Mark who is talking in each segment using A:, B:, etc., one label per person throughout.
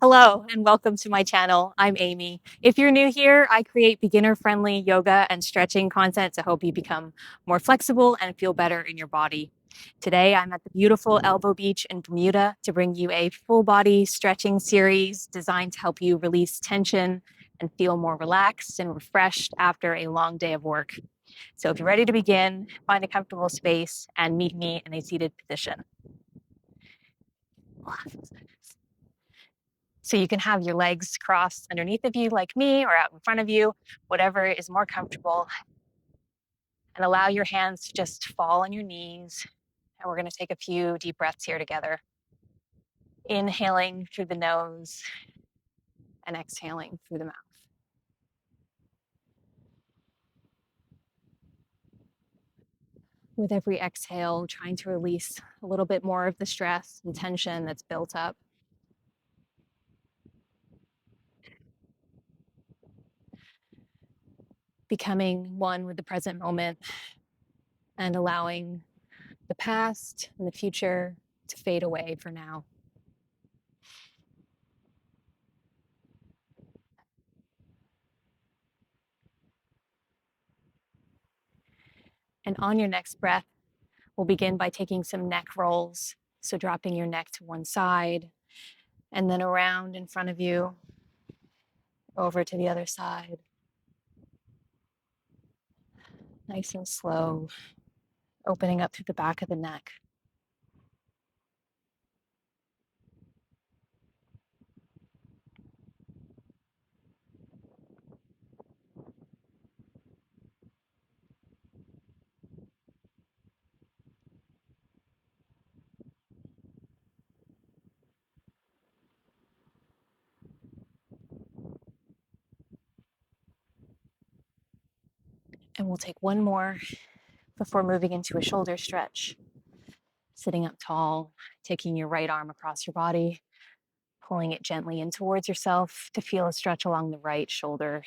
A: Hello and welcome to my channel. I'm Amy. If you're new here, I create beginner-friendly yoga and stretching content to help you become more flexible and feel better in your body. Today, I'm at the beautiful Elbow Beach in Bermuda to bring you a full-body stretching series designed to help you release tension and feel more relaxed and refreshed after a long day of work. So if you're ready to begin, find a comfortable space and meet me in a seated position. So you can have your legs crossed underneath of you like me or out in front of you, whatever is more comfortable. And allow your hands to just fall on your knees. And we're going to take a few deep breaths here together. Inhaling through the nose and exhaling through the mouth. With every exhale, trying to release a little bit more of the stress and tension that's built up. Becoming one with the present moment and allowing the past and the future to fade away for now. And on your next breath, we'll begin by taking some neck rolls. So dropping your neck to one side and then around in front of you, over to the other side. Nice and slow, opening up through the back of the neck. And we'll take one more before moving into a shoulder stretch. Sitting up tall, taking your right arm across your body, pulling it gently in towards yourself to feel a stretch along the right shoulder.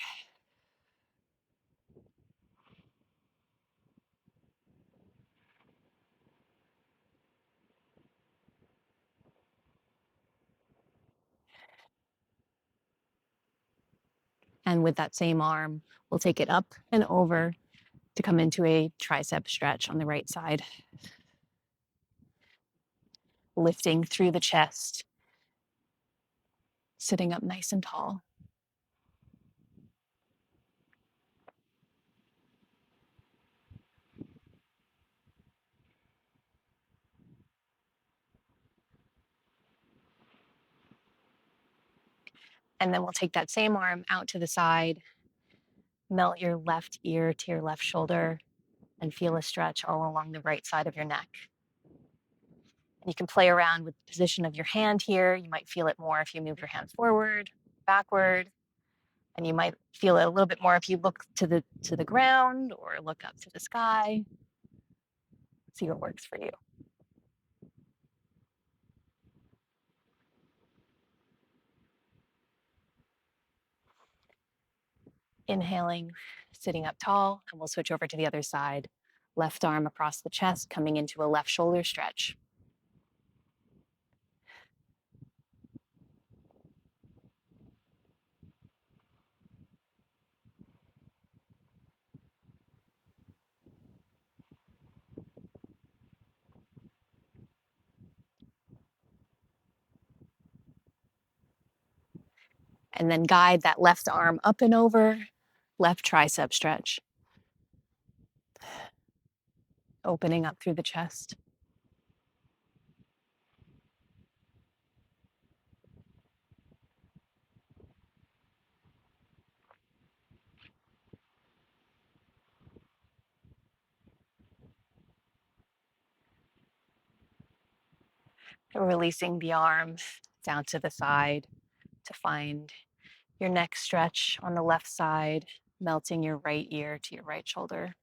A: And with that same arm, we'll take it up and over to come into a tricep stretch on the right side. Lifting through the chest, sitting up nice and tall. And then we'll take that same arm out to the side, melt your left ear to your left shoulder, and feel a stretch all along the right side of your neck. And you can play around with the position of your hand here. You might feel it more if you move your hand forward, backward, and you might feel it a little bit more if you look to the ground or look up to the sky. See what works for you. Inhaling, sitting up tall, and we'll switch over to the other side. Left arm across the chest, coming into a left shoulder stretch. And then guide that left arm up and over, left tricep stretch. Opening up through the chest. And releasing the arm down to the side to find your neck stretch on the left side, melting your right ear to your right shoulder.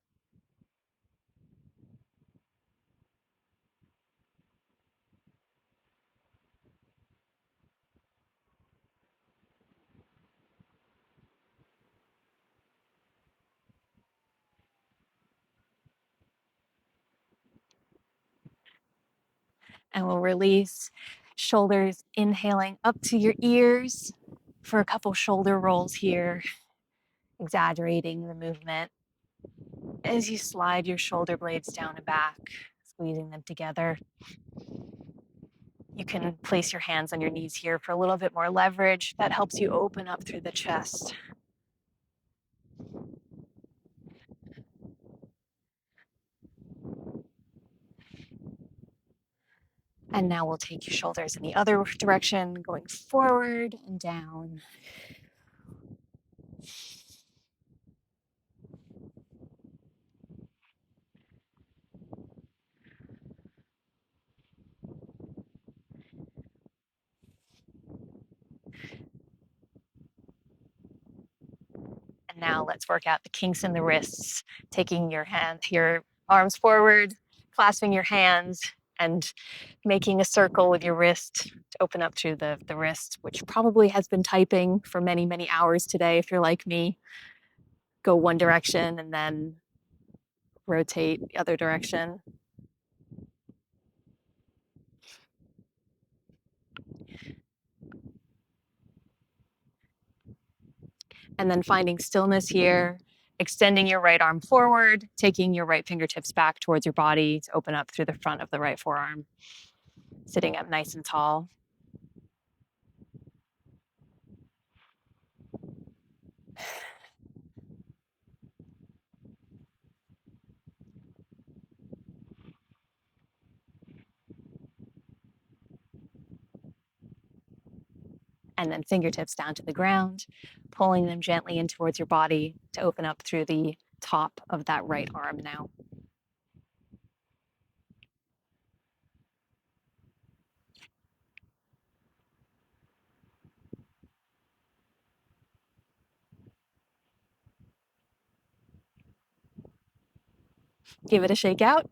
A: And we'll release Shoulders inhaling up to your ears for a couple shoulder rolls here, exaggerating the movement as you slide your shoulder blades down and back, squeezing them together. You can place your hands on your knees here for a little bit more leverage. That helps you open up through the chest. And now we'll take your shoulders in the other direction, going forward and down. And now let's work out the kinks in the wrists, taking your arms forward, clasping your hands, and making a circle with your wrist to open up to the wrist, which probably has been typing for many, many hours today. If you're like me, go one direction and then rotate the other direction. And then finding stillness here, extending your right arm forward, taking your right fingertips back towards your body to open up through the front of the right forearm, sitting up nice and tall. And then fingertips down to the ground, pulling them gently in towards your body to open up through the top of that right arm now. Give it a shake out,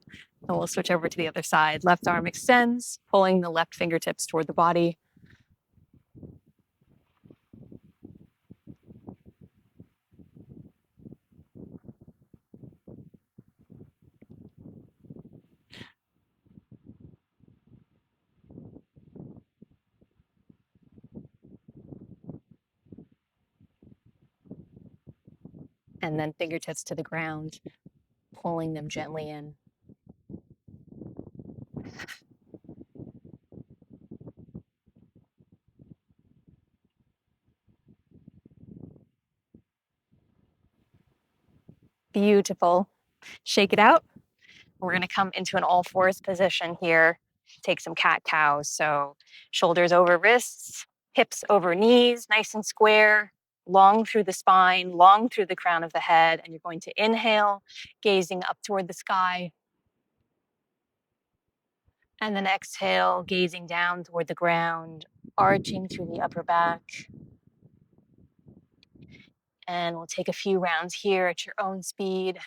A: and we'll switch over to the other side. Left arm extends, pulling the left fingertips toward the body. And then fingertips to the ground, pulling them gently in. Beautiful. Shake it out. We're going to come into an all fours position here. Take some cat cows. So shoulders over wrists, hips over knees, nice and square, long through the spine, long through the crown of the head. And you're going to inhale, gazing up toward the sky. And then exhale, gazing down toward the ground, arching through the upper back. And we'll take a few rounds here at your own speed.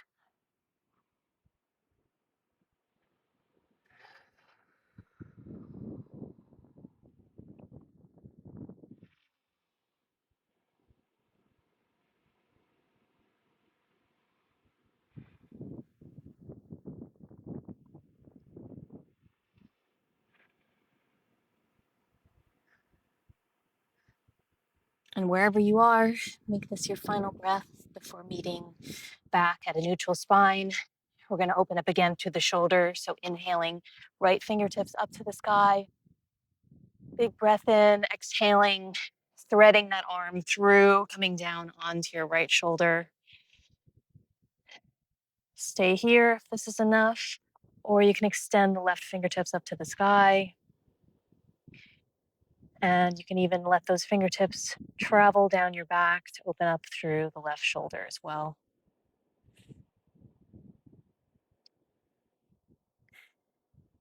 A: And wherever you are, make this your final breath before meeting back at a neutral spine. We're going to open up again to the shoulders. So inhaling, right fingertips up to the sky. Big breath in, exhaling, threading that arm through, coming down onto your right shoulder. Stay here if this is enough, or you can extend the left fingertips up to the sky. And you can even let those fingertips travel down your back to open up through the left shoulder as well.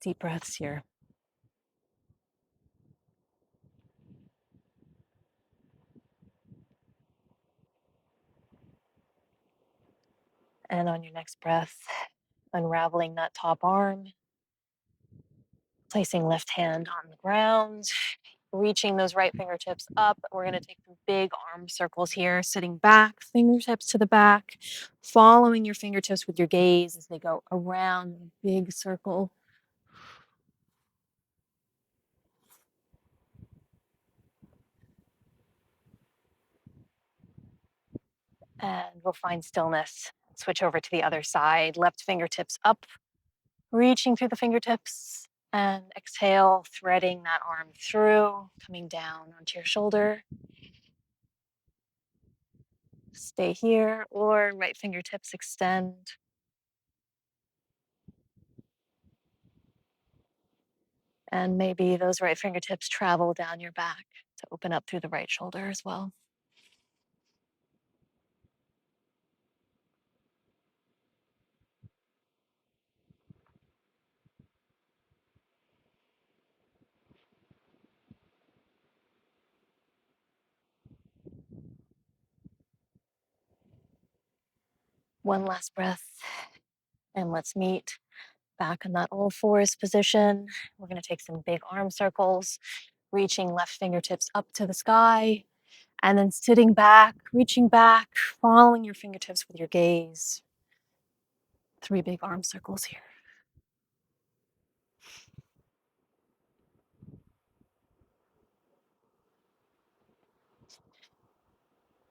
A: Deep breaths here. And on your next breath, unraveling that top arm, placing left hand on the ground, reaching those right fingertips up. We're going to take some big arm circles here, sitting back, fingertips to the back, following your fingertips with your gaze as they go around a big circle. And we'll find stillness. Switch over to the other side. Left fingertips up, reaching through the fingertips. And exhale, threading that arm through, coming down onto your shoulder. Stay here, or right fingertips extend. And maybe those right fingertips travel down your back to open up through the right shoulder as well. One last breath, and let's meet back in that all fours position. We're going to take some big arm circles, reaching left fingertips up to the sky, and then sitting back, reaching back, following your fingertips with your gaze. 3 big arm circles here.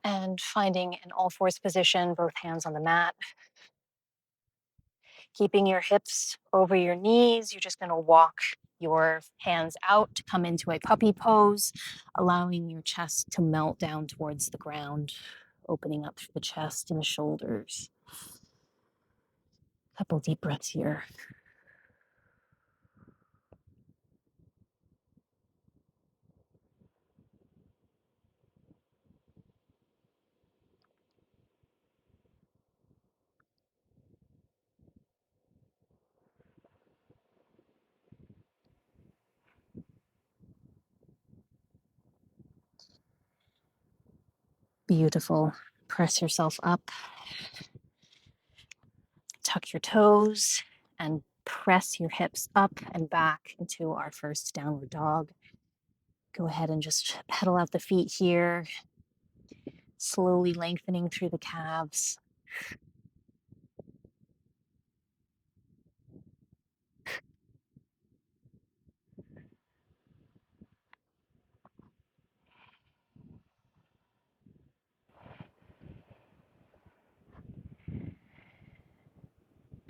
A: And finding an all fours position, both hands on the mat. Keeping your hips over your knees, you're just going to walk your hands out to come into a puppy pose, allowing your chest to melt down towards the ground, opening up through the chest and the shoulders. Couple deep breaths here. Beautiful. Press yourself up. Tuck your toes and press your hips up and back into our first downward dog. Go ahead and just pedal out the feet here, slowly lengthening through the calves.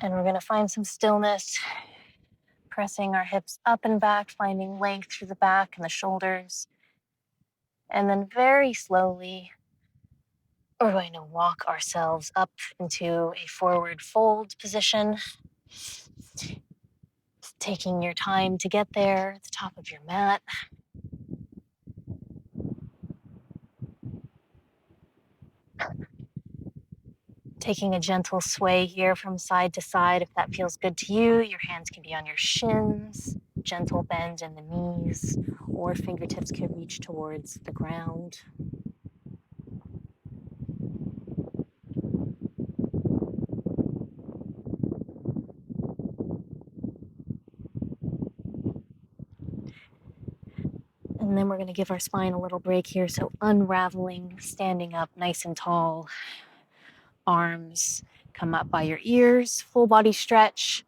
A: And we're going to find some stillness, pressing our hips up and back, finding length through the back and the shoulders. And then very slowly, we're going to walk ourselves up into a forward fold position. Taking your time to get there at the top of your mat. Taking a gentle sway here from side to side. If that feels good to you, your hands can be on your shins, gentle bend in the knees, or fingertips can reach towards the ground. And then we're going to give our spine a little break here. So unraveling, standing up nice and tall. Arms come up by your ears, full body stretch.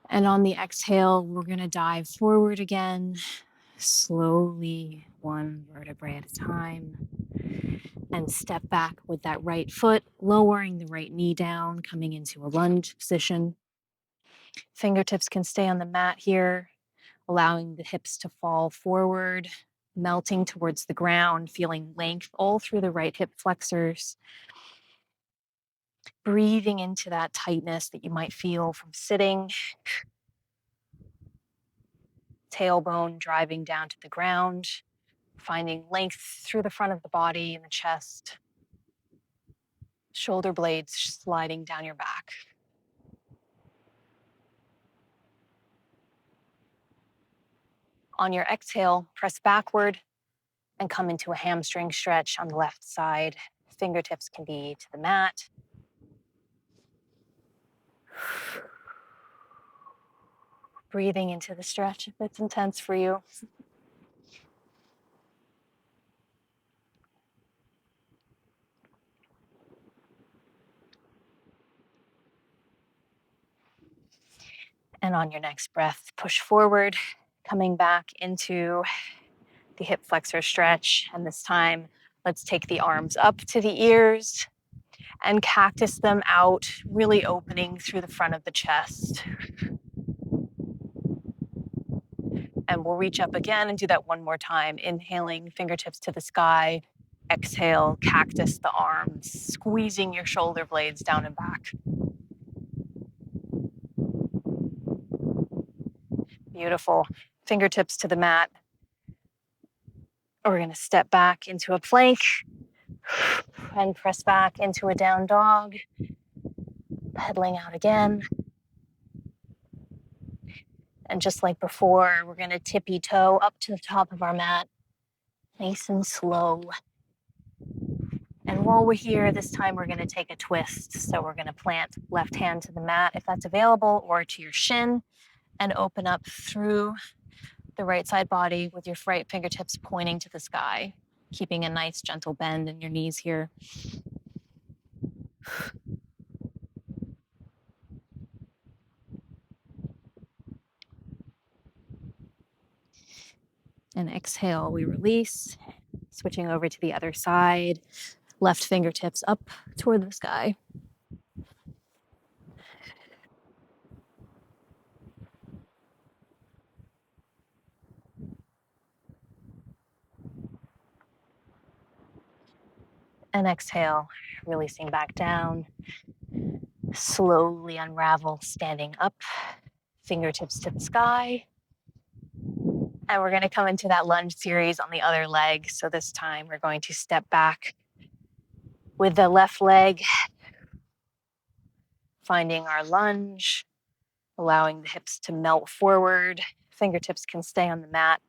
A: And on the exhale, we're going to dive forward again, slowly, one vertebrae at a time. And step back with that right foot, lowering the right knee down, coming into a lunge position. Fingertips can stay on the mat here, allowing the hips to fall forward, melting towards the ground, feeling length all through the right hip flexors. Breathing into that tightness that you might feel from sitting. Tailbone driving down to the ground, finding length through the front of the body and the chest. Shoulder blades sliding down your back. On your exhale, press backward and come into a hamstring stretch on the left side. Fingertips can be to the mat. Breathing into the stretch if it's intense for you. And on your next breath, push forward, coming back into the hip flexor stretch. And this time, Let's take the arms up to the ears and cactus them out, really opening through the front of the chest. And we'll reach up again and do that one more time. Inhaling, fingertips to the sky. Exhale, cactus the arms, squeezing your shoulder blades down and back. Beautiful. Fingertips to the mat. We're going to step back into a plank and press back into a down dog. Pedaling out again. And just like before, we're going to tippy toe up to the top of our mat. Nice and slow. And while we're here, this time we're going to take a twist. So we're going to plant left hand to the mat if that's available, or to your shin, and open up through the right side body with your right fingertips pointing to the sky, keeping a nice gentle bend in your knees here. And exhale, we release, switching over to the other side, left fingertips up toward the sky. And exhale, releasing back down. Slowly unravel, standing up, fingertips to the sky. And we're going to come into that lunge series on the other leg. So this time we're going to step back with the left leg, finding our lunge, allowing the hips to melt forward. Fingertips can stay on the mat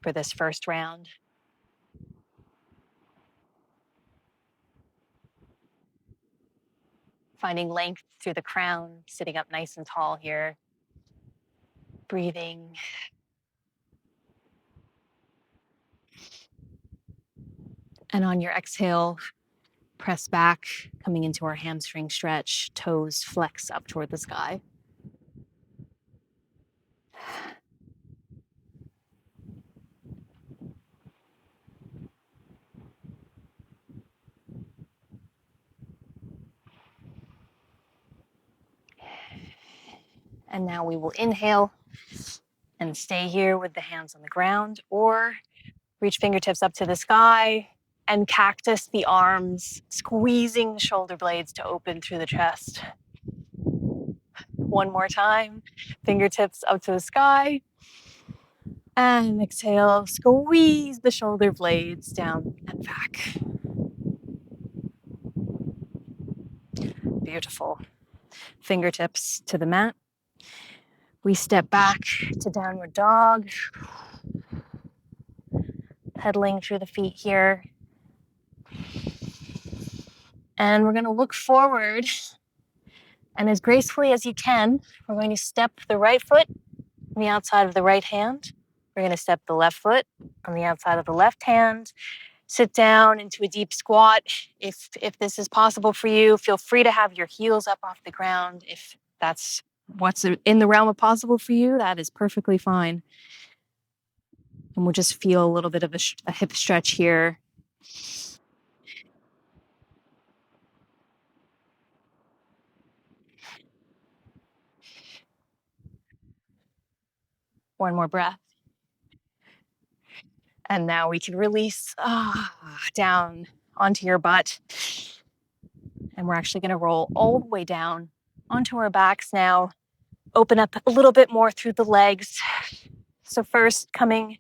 A: for this first round. Finding length through the crown, sitting up nice and tall here. Breathing. And on your exhale, press back, coming into our hamstring stretch, toes flex up toward the sky. And now we will inhale and stay here with the hands on the ground, or reach fingertips up to the sky and cactus the arms, squeezing the shoulder blades to open through the chest. One more time, fingertips up to the sky. And exhale, squeeze the shoulder blades down and back. Beautiful. Fingertips to the mat. We step back to downward dog. Pedaling through the feet here. And we're going to look forward. And as gracefully as you can, we're going to step the right foot on the outside of the right hand. We're going to step the left foot on the outside of the left hand. Sit down into a deep squat. If this is possible for you, feel free to have your heels up off the ground. If that's what's in the realm of possible for you, that is perfectly fine. And we'll just feel a little bit of a hip stretch here. One more breath. And now we can release down onto your butt. And we're actually going to roll all the way down onto our backs now. Open up a little bit more through the legs. So first, coming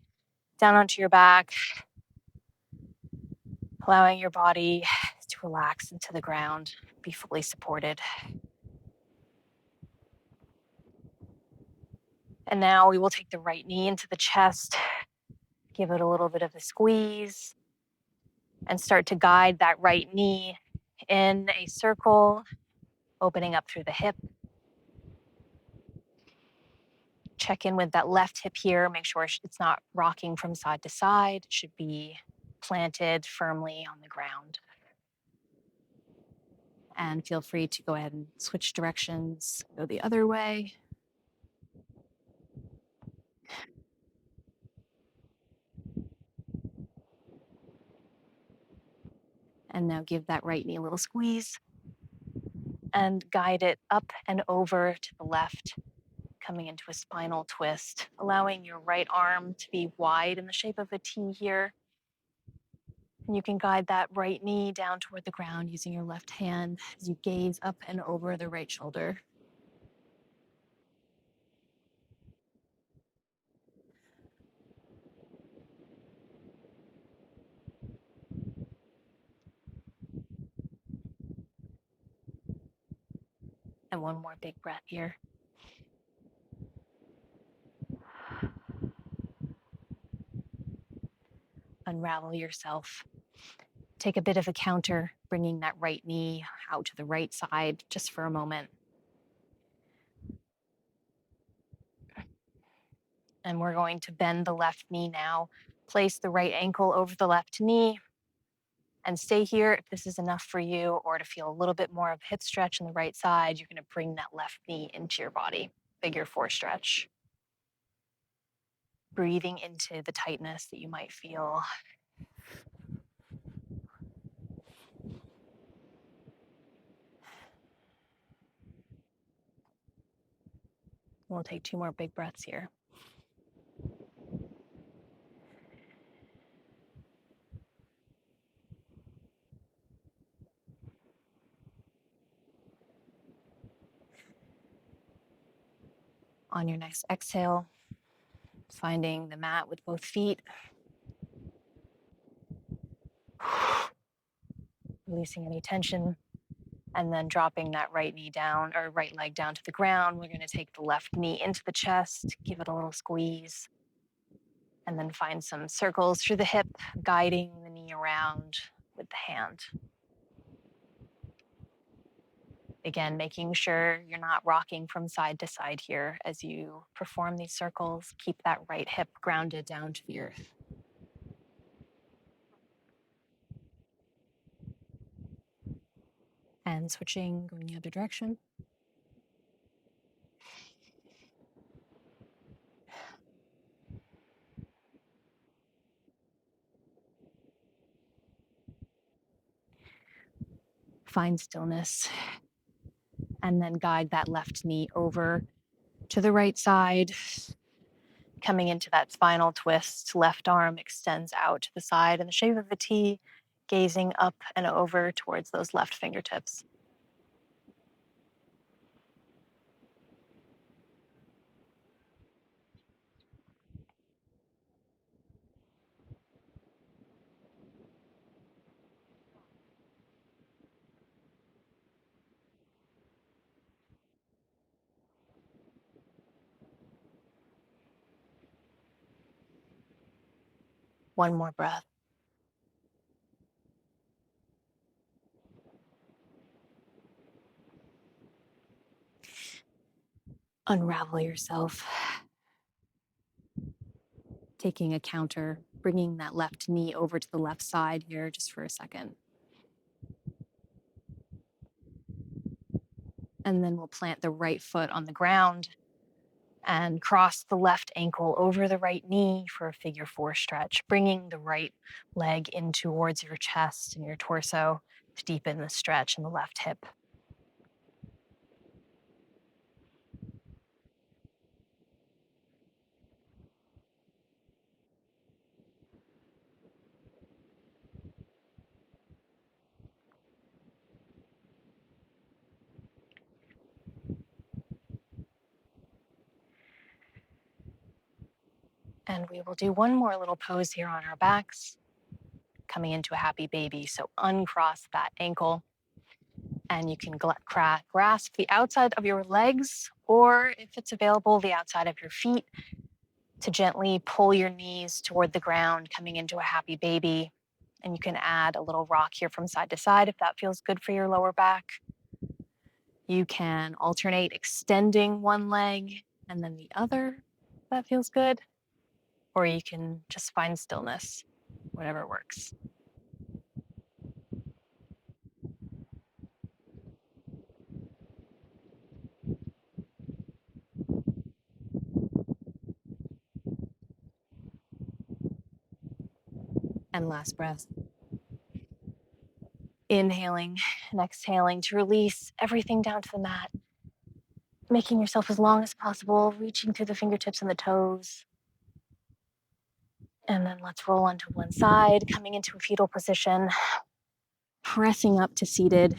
A: down onto your back, allowing your body to relax into the ground, be fully supported. And now we will take the right knee into the chest, give it a little bit of a squeeze, and start to guide that right knee in a circle, opening up through the hip. Check in with that left hip here. Make sure it's not rocking from side to side. It should be planted firmly on the ground. And feel free to go ahead and switch directions, go the other way. And now give that right knee a little squeeze and guide it up and over to the left, coming into a spinal twist, allowing your right arm to be wide in the shape of a T here. And you can guide that right knee down toward the ground using your left hand as you gaze up and over the right shoulder. And one more big breath here. Unravel yourself. Take a bit of a counter, bringing that right knee out to the right side just for a moment. And we're going to bend the left knee now. Place the right ankle over the left knee and stay here. If this is enough for you, or to feel a little bit more of hip stretch on the right side, you're going to bring that left knee into your body. Figure 4 stretch. Breathing into the tightness that you might feel. We'll take 2 more big breaths here. On your next exhale, finding the mat with both feet. Releasing any tension. And then dropping that right knee down, or right leg down to the ground. We're going to take the left knee into the chest, give it a little squeeze, and then find some circles through the hip, guiding the knee around with the hand. Again, making sure you're not rocking from side to side here as you perform these circles. Keep that right hip grounded down to the earth. And switching, going the other direction. Find stillness. And then guide that left knee over to the right side. Coming into that spinal twist, left arm extends out to the side in the shape of a T, gazing up and over towards those left fingertips. One more breath. Unravel yourself. Taking a counter, bringing that left knee over to the left side here just for a second. And then we'll plant the right foot on the ground and cross the left ankle over the right knee for a figure 4 stretch, bringing the right leg in towards your chest and your torso to deepen the stretch in the left hip. And we will do one more little pose here on our backs, coming into a happy baby. So uncross that ankle, and you can grasp the outside of your legs, or if it's available, the outside of your feet, to gently pull your knees toward the ground, coming into a happy baby. And you can add a little rock here from side to side if that feels good for your lower back. You can alternate extending one leg and then the other, if that feels good. Or you can just find stillness, whatever works. And last breath. Inhaling and exhaling to release everything down to the mat, making yourself as long as possible, reaching through the fingertips and the toes. And then let's roll onto one side, coming into a fetal position, pressing up to seated.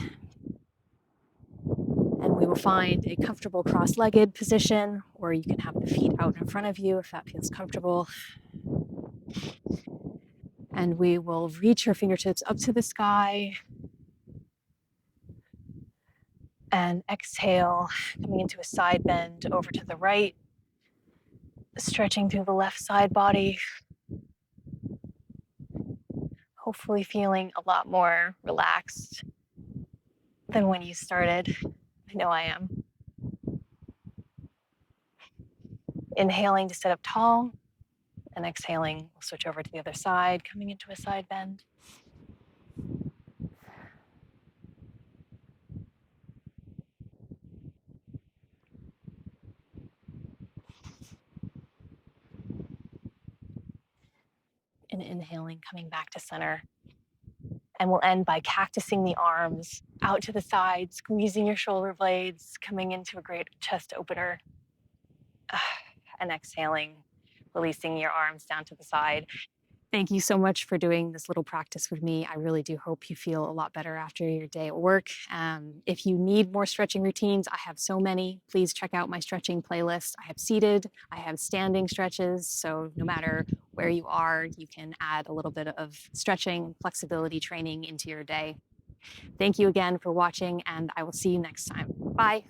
A: And we will find a comfortable cross-legged position, or you can have the feet out in front of you if that feels comfortable. And we will reach our fingertips up to the sky. And exhale, coming into a side bend over to the right, stretching through the left side body. Hopefully feeling a lot more relaxed than when you started. I know I am. Inhaling to sit up tall, and exhaling, we'll switch over to the other side, coming into a side bend. And inhaling, coming back to center. And we'll end by cactusing the arms out to the side, squeezing your shoulder blades, coming into a great chest opener. And exhaling, releasing your arms down to the side. Thank you so much for doing this little practice with me. I really do hope you feel a lot better after your day at work. If you need more stretching routines, I have so many. Please check out my stretching playlist. I have seated, I have standing stretches. So no matter where you are, you can add a little bit of stretching, flexibility training into your day. Thank you again for watching, and I will see you next time. Bye.